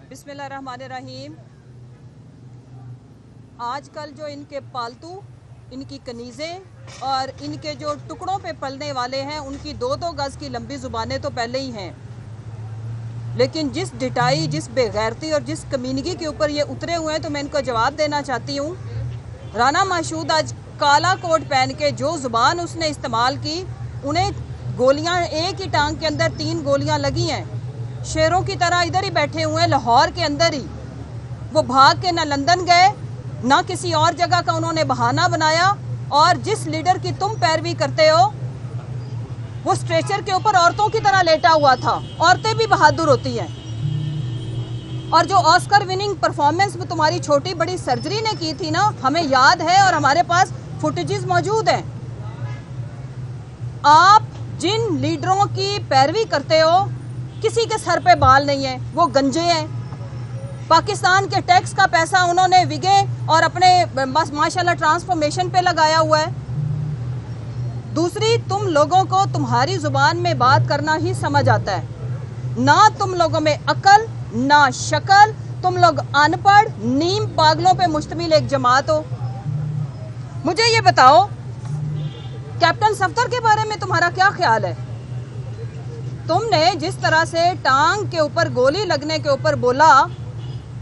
बिस्मिल्लाहिर्रहमानिर्रहीम। आजकल जो इनके पालतू, इनकी कनीज़ें और इनके जो टुकड़ों पे पलने वाले हैं, उनकी 2-2 गज़ की लंबी ज़ुबानें तो पहले ही हैं, लेकिन जिस डिटाई, जिस बेगैरती और जिस कमीनगी के ऊपर ये उतरे हुए हैं, तो मैं इनको जवाब देना चाहती हूँ। राना माशूद आज काला कोट पहन के जो ज़ुबान उसने इस्तेमाल की, उन्हें गोलियां, एक ही टांग के अंदर 3 गोलियां लगी हैं। शेरों की तरह इधर ही बैठे हुए हैं, लाहौर के अंदर ही। वो भाग के ना लंदन गए, ना किसी और जगह का उन्होंने बहाना बनाया। और जिस लीडर की तुम पैरवी करते हो, वो स्ट्रेचर के ऊपर औरतों की तरह लेटा हुआ था। औरतें भी बहादुर होती हैं। और जो ऑस्कर विनिंग परफॉर्मेंस में तुम्हारी छोटी बड़ी सर्जरी ने की थी ना, हमें याद है और हमारे पास फुटेजेस मौजूद हैं। आप जिन लीडरों की पैरवी करते हो, किसी के सर पे बाल नहीं है, वो गंजे हैं। पाकिस्तान के टैक्स का पैसा उन्होंने विगे और अपने माशाल्लाह ट्रांसफॉर्मेशन पे लगाया हुआ है। दूसरी, तुम लोगों को तुम्हारी जुबान में बात करना ही समझ आता है। ना तुम लोगों में अकल, ना शक्ल, तुम लोग अनपढ़ नीम पागलों पे मुश्तमिल एक जमात हो। मुझे ये बताओ, कैप्टन सफदर के बारे में तुम्हारा क्या ख्याल है? तुमने जिस तरह से टांग के ऊपर गोली लगने के ऊपर बोला,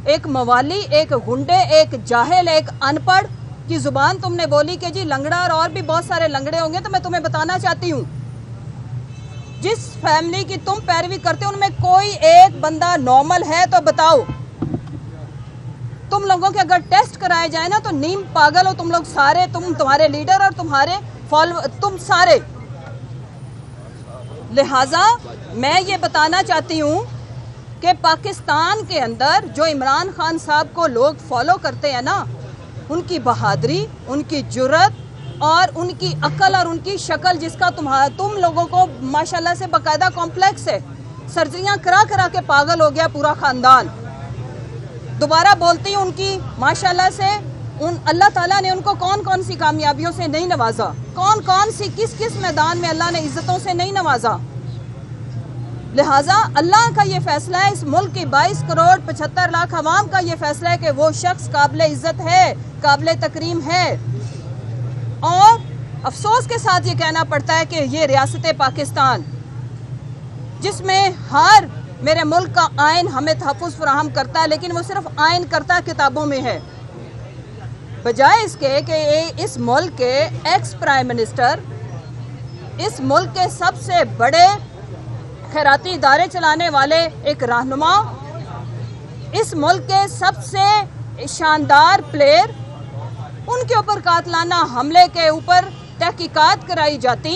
एक मवाली, एक गुंडे, एक जाहिल, एक अनपढ़ की जुबान तुमने बोली कि जी लंगड़ा और भी बहुत सारे लंगड़े होंगे। तो मैं तुम्हें बताना चाहती हूँ, जिस फैमिली की तुम पैरवी करते हो, उनमें कोई एक बंदा नॉर्मल है तो बताओ। तुम लोगों के अगर टेस्ट कराए जाए ना, तो नीम पागल हो तुम लोग सारे, तुम्हारे लीडर और तुम्हारे फॉलोअर, तुम सारे। लिहाजा मैं ये बताना चाहती हूँ कि पाकिस्तान के अंदर जो इमरान खान साहब को लोग फॉलो करते हैं ना, उनकी बहादुरी, उनकी जुर्रत और उनकी अकल और उनकी शक्ल, जिसका तुम लोगों को माशाल्लाह से बाकायदा कॉम्प्लेक्स है। सर्जरियां करा करा के पागल हो गया पूरा खानदान। दोबारा बोलती हूँ, उनकी माशाल्लाह से अल्लाह ताला ने उनको कौन कौन सी कामयाबियों से नहीं नवाजा, कौन कौन सी किस किस मैदान में अल्लाह ने इज्जतों से नहीं नवाजा। लिहाजा अल्लाह का ये फैसला है, इस मुल्क की 22 करोड़ 75 लाख अवाम का ये फैसला है कि वो शख्स काबिल इज्जत है, काबिल तकरीम है। और अफसोस के साथ ये कहना पड़ता है कि ये रियासत पाकिस्तान, जिसमें हर मेरे मुल्क का आइन हमें तहफ़्फ़ुज़ फराहम करता है, लेकिन वो सिर्फ आइन करता किताबों में है, बजाय इसके कि इस मुल्क के एक्स प्राइम मिनिस्टर, इस मुल्क के सबसे बड़े खैराती इदारे चलाने वाले एक रहनुमा, इस मुल्क के सबसे शानदार प्लेयर, उनके ऊपर कातलाना हमले के ऊपर तहकीकात कराई जाती।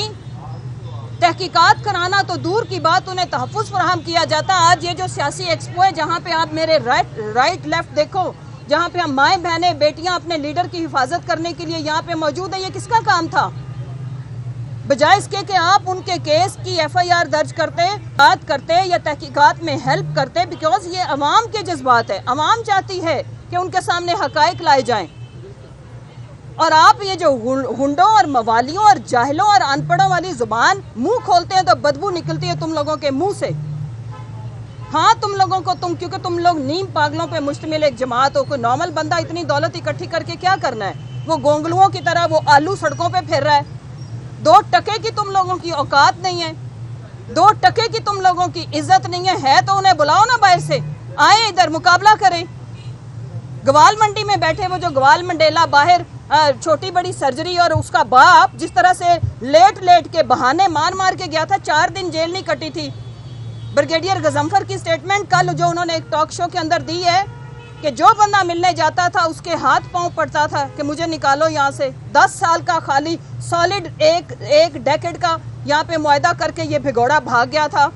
तहकीकात कराना तो दूर की बात, उन्हें तहफ़्फ़ुज़ फराहम किया जाता। आज ये जो सियासी एक्सपो है, जहाँ पे आप मेरे राइट लेफ्ट देखो, जहाँ पे हम माएँ बहनें बेटियाँ अपने लीडर की हिफाजत करने के लिए यहाँ पे मौजूद है, ये किसका काम था? बजाय इसके कि आप उनके केस की FIR दर्ज करते, बात करते या तहकीकात में हेल्प करते, बिकॉज ये अवाम के जज्बात है। अवाम चाहती है कि उनके सामने हकायक लाए जाएं। और आप ये जो गुंडों और मवालियों और जाहिलों और अनपढ़ों वाली जुबान मुंह खोलते हैं तो बदबू निकलती है तुम लोगों के मुंह से। हाँ, तुम लोगों को क्योंकि तुम लोग नीम पागलों पे मुश्तमिल एक जमात हो। कोई नॉर्मल बंदा इतनी दौलत इकट्ठी करके क्या करना है? वो गोंगलुओं की तरह वो आलू सड़कों पे फिर रहा है। 2 टके की तुम लोगों की औकात नहीं है, 2 टके की तुम लोगों की इज्जत नहीं है तो उन्हें बुलाओ ना, बाहर से आए, इधर मुकाबला करें। गवाल मंडी में बैठे वो जो गवाल मंडेला बाहर छोटी बड़ी सर्जरी, और उसका बाप जिस तरह से लेट के बहाने मार मार के गया था, 4 दिन जेल नहीं कटी थी। ब्रिगेडियर गजनफर की स्टेटमेंट कल जो उन्होंने एक टॉक शो के अंदर दी है कि जो बंदा मिलने जाता था उसके हाथ पांव पड़ता था कि मुझे निकालो यहाँ से। 10 साल का खाली सॉलिड एक डेकेड का यहाँ पे मुआहदा करके ये भिगोड़ा भाग गया था।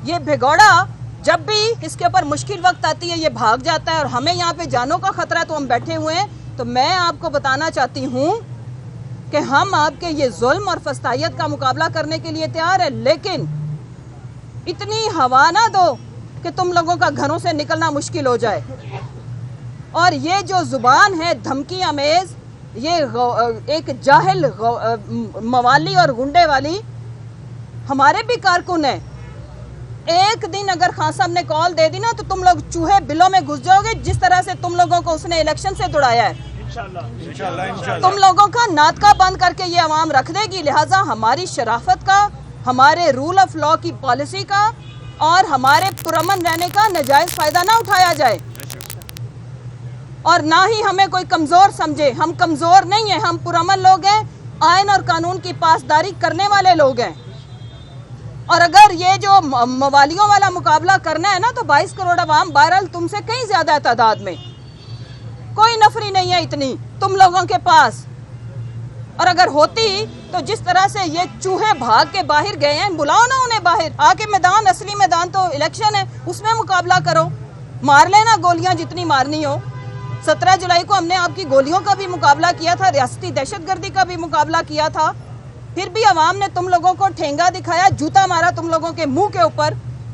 ये भिगोड़ा जब भी इसके ऊपर मुश्किल वक्त आती है ये भाग जाता है, और हमें यहाँ पे जानों का खतरा है तो हम बैठे हुए हैं। तो मैं आपको बताना चाहती हूँ कि हम आपके ये जुल्म और फस्तायत का मुकाबला करने के लिए तैयार है, लेकिन इतनी हवा ना दो कि तुम लोगों का घरों से निकलना मुश्किल हो जाए। और ये जो जुबान है धमकी अमेज, ये एक जाहिल मवाली और गुंडे वाली, ہمارے بھی کارکن ہیں. ایک دن اگر خان صاحب نے کال دے دی نا تو تم لوگ چوہے بلوں میں گھس جاؤ گے جس طرح سے تم لوگوں کو اس نے الیکشن سے دوڑایا ہے. تم لوگوں کا ناطقہ بند کر کے یہ عوام رکھ دے گی. لہٰذا ہماری شرافت کا، ہمارے رول آف لا کی پالیسی کا اور ہمارے پرامن رہنے کا ناجائز فائدہ نہ اٹھایا جائے، اور نہ ہی ہمیں کوئی کمزور سمجھے. ہم کمزور نہیں ہیں، ہم پرامن لوگ ہیں، آئین اور قانون کی پاسداری کرنے والے لوگ ہیں. اور اگر یہ جو موالیوں والا مقابلہ کرنا ہے نا تو 22 کروڑ عوام بہرحال تم سے کہیں زیادہ ہے تعداد میں. کوئی نفری نہیں ہے اتنی تم لوگوں کے پاس. اور اگر ہوتی تو جس طرح سے یہ چوہے بھاگ کے باہر گئے ہیں، بلاؤ نا انہیں باہر آ کے میدان، اصلی میدان تو الیکشن ہے، اس میں مقابلہ کرو. مار لینا گولیاں جتنی مارنی ہو. 17 جولائی کو ہم نے آپ کی گولیوں کا بھی مقابلہ کیا تھا، ریاستی دہشت گردی کا بھی مقابلہ کیا تھا. پھر بھی عوام نے تم لوگوں کو ٹھینگا دکھایا، جوتا مارا تم لوگوں کے منہ کے اوپر.